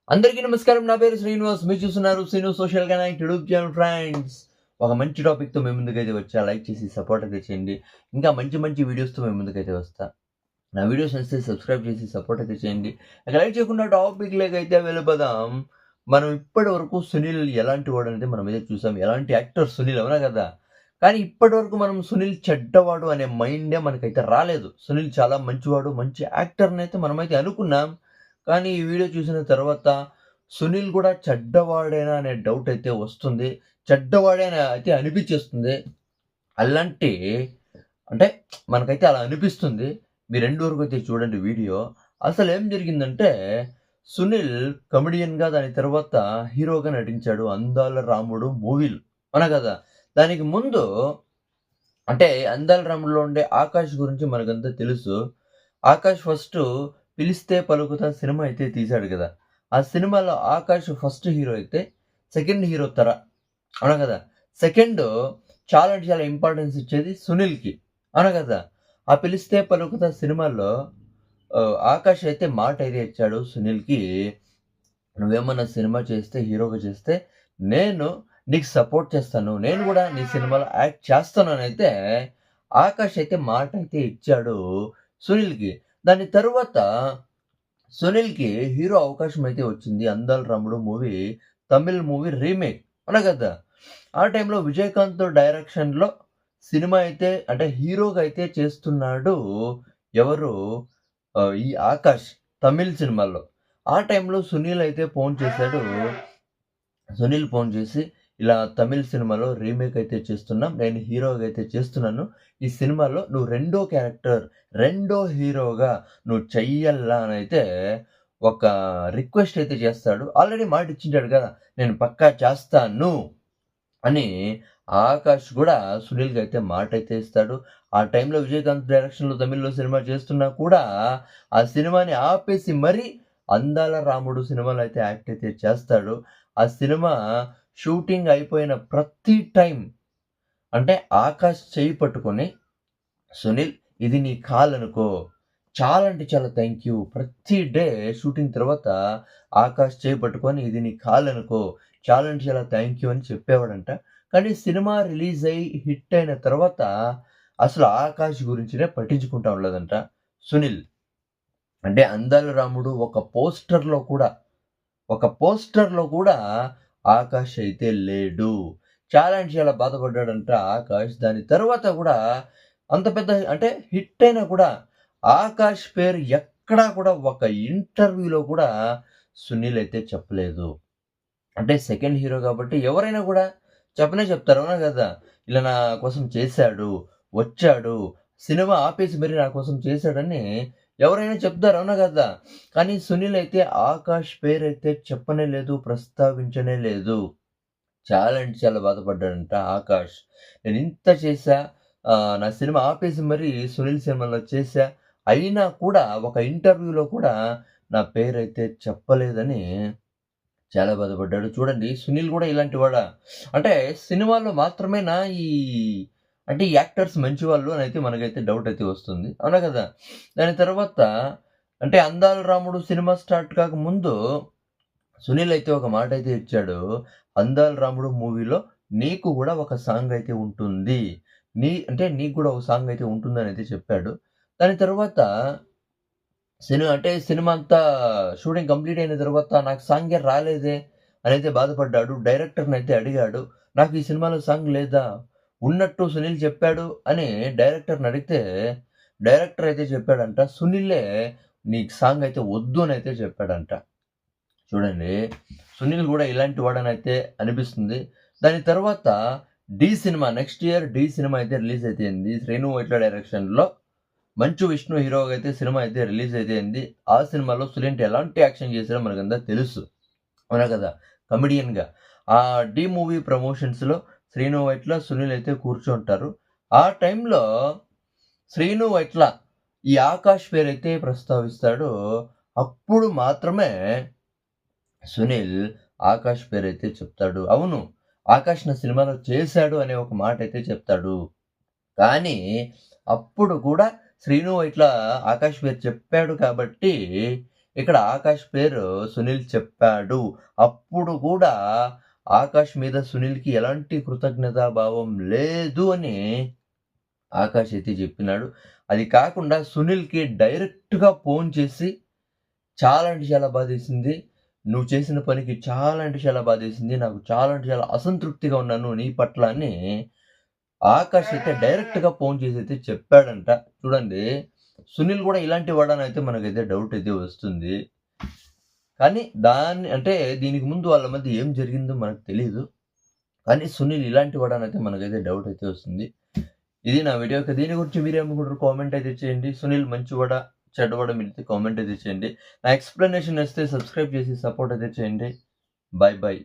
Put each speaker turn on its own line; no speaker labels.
అందరికీ నమస్కారం. నా పేరు శ్రీనివాస్. మీరు చూస్తున్నారు Srinu social connect YouTube channel friends. ఒక మంచి టాపిక్‌తో మీ ముందుకైతే వచ్చా. లైక్ చేసి సపోర్ట్ అయితే చేయండి. ఇంకా మంచి మంచి వీడియోస్‌తో మీ ముందుకైతే వస్తా. నా వీడియోస్ నచ్చితే సబ్స్క్రైబ్ చేసి సపోర్ట్ అయితే చేయండి. ఇక లైక్ చేయకుండా టాపిక్‌లోకైతే వెళ్ళిపోదాం. మనం ఇప్పటివరకు సునీల్ ఎలాంటి వాడనేది మనమైతే చూసాం. ఎలాంటి యాక్టర్ సునీల్ అవునా కదా! కానీ ఇప్పటివరకు మనం సునీల్ చెడ్డవాడు అనే మైండే మనకైతే రాలేదు. సునీల్ చాలా మంచివాడు, మంచి యాక్టర్‌నైతే మనమైతే అనుకున్నాం. కానీ ఈ వీడియో చూసిన తర్వాత సునీల్ కూడా చెడ్డవాడేనా అనే డౌట్ అయితే వస్తుంది. చెడ్డవాడేనా అయితే అనిపిచ్చేస్తుంది. అలాంటి అంటే మనకైతే అలా అనిపిస్తుంది. మీరు ఎండ్ వరకు అయితే చూడండి వీడియో. అసలేం జరిగిందంటే సునీల్ కమెడియన్‌గా దాని తర్వాత హీరోగా నటించాడు 'అందాల రాముడు' మూవీలో. అవునా కదా! దానికి ముందు అంటే 'అందాల రాముడులో' ఉండే ఆకాష్ గురించి మనకంతా తెలుసు. ఆకాష్ ఫస్టు 'పిలిస్తే పలుకుతా' సినిమా అయితే తీశాడు గదా! ఆ సినిమాలో ఆకాష్ ఫస్ట్ హీరో అయితే, సెకండ్ హీరో 'తర' అవునా కదా! సెకండు చాలా అంటే చాలా ఇంపార్టెన్స్ ఇచ్చేది సునీల్‌కి. అవునా కదా! ఆ 'పిలిస్తే పలుకుతా' సినిమాలో ఆకాష్ అయితే మాటైతే ఇచ్చాడు సునీల్‌కి. నువ్వేమన్నా సినిమా చేస్తే హీరోగా చేస్తే నేను నీకు సపోర్ట్ చేస్తాను. నేను గూడా నీ సినిమాలో యాక్ట్ చేస్తాననైతే ఆకాష్ అయితే మాటైతే ఇచ్చాడు సునీల్‌కి. దాని తరువాత సునీల్‌కి హీరో అవకాశం అయితే వచ్చింది. 'అందాల రాముడు' మూవీ తమిళ్ మూవీ రీమేక్. అవునా కదా! ఆ టైంలో విజయకాంత్ డైరెక్షన్‌లో సినిమా అయితే అంటే హీరోగా అయితే చేస్తున్నాడు ఎవరు ఈ ఆకాష్ తమిళ్ సినిమాలో. ఆ టైంలో సునీల్ అయితే ఫోన్ చేసాడు. సునీల్ ఫోన్ చేసి, ఇలా తమిళ్ సినిమాలో రీమేక్ అయితే చేస్తున్నాం. నేను హీరోగా అయితే చేస్తున్నాను. ఈ సినిమాలో నువ్వు రెండో క్యారెక్టర్, రెండో హీరోగా నువ్వు చెయ్యాలా అనైతే ఒక రిక్వెస్ట్ అయితే చేస్తాడు. ఆల్రెడీ మాట ఇచ్చింటాడు కదా! నేను పక్కా చేస్తాను అని ఆకాష్ గూడా సునీల్‌కైతే మాటైతే ఇస్తాడు. ఆ టైంలో విజయకాంత్ డైరెక్షన్‌లో తమిళ్‌లో సినిమా చేస్తున్నా కూడా, ఆ సినిమాని ఆపేసి మరీ 'అందాల రాముడు' సినిమాలో అయితే యాక్ట్ అయితే చేస్తాడు. ఆ సినిమా షూటింగ్ అయిపోయిన ప్రతి టైం అంటే ఆకాష్ చెయ్యి పట్టుకొని, "సునీల్ ఇది నీ కాలనుకో. చాలా అంటే చాలా థాంక్ యూ. ప్రతి డే షూటింగ్ తర్వాత ఆకాష్ చెయ్యి పట్టుకొని ఇది నీ కాలనుకో. చాలా అంటే చాలా థాంక్ యూ" అని చెప్పేవాడంట. కానీ సినిమా రిలీజ్ అయ్యి హిట్ అయిన తర్వాత అసలు ఆకాష్ గురించినే పట్టించుకుంటా ఉండలేదంట సునీల్. అంటే 'అందాల రాముడు' ఒక పోస్టర్‌లో కూడా ఆకాష్ అయితే లేడు. చాలా అంటే చాలా బాధపడ్డాడంట ఆకాష్. దాని తరువాత గూడా అంత పెద్ద అంటే హిట్ అయినా కూడా ఆకాష్ పేరు ఎక్కడా కూడా ఒక ఇంటర్వ్యూలో కూడా సునీల్ అయితే చెప్పలేదు. అంటే సెకండ్ హీరో గాబట్టి ఎవరైనా గూడా చెప్పనే చెప్తారు. అవునా గదా! ఇలా నా కోసం చేశాడు, వచ్చాడు, సినిమా ఆపేసి మరి నా కోసం చేశాడని ఎవరైనా చెప్తారు. అవునా గదా! కానీ సునీల్ అయితే ఆకాష్ పేరైతే చెప్పనే లేదు, ప్రస్తావించనే లేదు. చాలా అంటే చాలా బాధపడ్డాడంట ఆకాష్. నేనింత చేశా, నా సినిమా ఆపేసి మరి సునీల్ సినిమాలో చేశా. అయినా కూడా ఒక ఇంటర్వ్యూలో కూడా నా పేరైతే చెప్పలేదని చాలా బాధపడ్డాడు. చూడండి 'సునీల్' గూడా ఇలాంటి వాడా? అంటే సినిమాలో మాత్రమేనా అంటే ఈ యాక్టర్స్ మంచివాళ్ళు అనైతే మనకైతే డౌట్ అయితే వస్తుంది. అవునా కదా! దాని తర్వాత అంటే 'అందాల రాముడు' సినిమా స్టార్ట్ కాకముందు సునీల్ అయితే ఒక మాట అయితే ఇచ్చాడు. 'అందాల రాముడు' మూవీలో నీకు గూడా ఒక సాంగ్ అయితే ఉంటుంది. అంటే నీకు గూడా ఒక సాంగ్ అయితే ఉంటుందనైతే చెప్పాడు. దాని తర్వాత సినిమా అంతా షూటింగ్ కంప్లీట్ అయిన తర్వాత నాకు సాంగే రాలేదే అనైతే బాధపడ్డాడు. డైరెక్టర్‌నైతే అడిగాడు. నాకు ఈ సినిమాలో సాంగ్ లేదా? ఉన్నట్టు సునీల్ చెప్పాడు అని డైరెక్టర్‌ని అడిగితే, డైరెక్టర్ అయితే చెప్పాడంట. సునీలే నీకు సాంగ్ అయితే వద్దు అనైతే చెప్పాడంట. చూడండి. సునీల్ గూడా ఇలాంటి వాడనైతే అనిపిస్తుంది. దాని తర్వాత 'ఢీ' సినిమా నెక్స్ట్ ఇయర్ 'ఢీ' సినిమా అయితే రిలీజ్ అయితే అయింది. శ్రీను వైట్ల డైరెక్షన్‌లో మంచు విష్ణు హీరోగా అయితే సినిమా అయితే రిలీజ్ అయితే అయింది. ఆ సినిమాలో సునీల్ ఎలాంటి యాక్షన్ చేసాడో మనకంతా తెలుసు. అవునా కదా! కమెడియన్‌గా. ఆ 'ఢీ' మూవీ ప్రమోషన్స్‌లో శ్రీను వైట్ల, సునీల్ అయితే కూర్చుంటారు. ఆ టైంలో శ్రీను వైట్ల ఈ ఆకాష్ పేరైతే ప్రస్తావిస్తాడో అప్పుడు మాత్రమే సునీల్ ఆకాష్ పేరైతే చెప్తాడు. అవును. ఆకాష్ నా సినిమాలో చేశాడు అనే ఒక మాటైతే చెప్తాడు. కానీ అప్పుడు కూడా శ్రీను ఇట్లా ఆకాష్ పేరు చెప్పాడు కాబట్టి ఇక్కడ ఆకాష్ పేరు సునీల్ చెప్పాడు. అప్పుడు కూడా ఆకాష్ మీద సునీల్‌కి ఎలాంటి కృతజ్ఞతాభావం లేదు అని ఆకాష్ అయితే చెప్పినాడు. అది కాకుండా సునీల్‌కి డైరెక్ట్‌గా ఫోన్ చేసి చాలా అంటే చాలా బాధేసింది. నువ్వు చేసిన పనికి చాలా అంటే చాలా బాధేసింది. నాకు చాలా అంటే చాలా అసంతృప్తిగా ఉన్నాను నీ పట్ల అని ఆకాష్ అయితే డైరెక్ట్‌గా ఫోన్ చేసైతే చెప్పాడంట. చూడండి, సునీల్ కూడా ఇలాంటి వాడనైతే మనకైతే డౌట్ అయితే వస్తుంది. కానీ అంటే దీనికి ముందు వాళ్ళ మధ్య ఏం జరిగిందో మనకు తెలీదు. కానీ సునీల్ ఇలాంటి వాడనైతే మనకైతే డౌట్ అయితే వస్తుంది. ఇది నా వీడియో. దీని గురించి మీరేమనుకుంటారు? కామెంట్ అయితే చేయండి. సునీల్ మంచివాడా? చెడ్డవాడా? మీరైతే కామెంట్ అయితే చేయండి. నా ఎక్స్‌ప్లనేషన్ నచ్చితే సబ్స్క్రైబ్ చేసి సపోర్ట్ అయితే చేయండి. By by.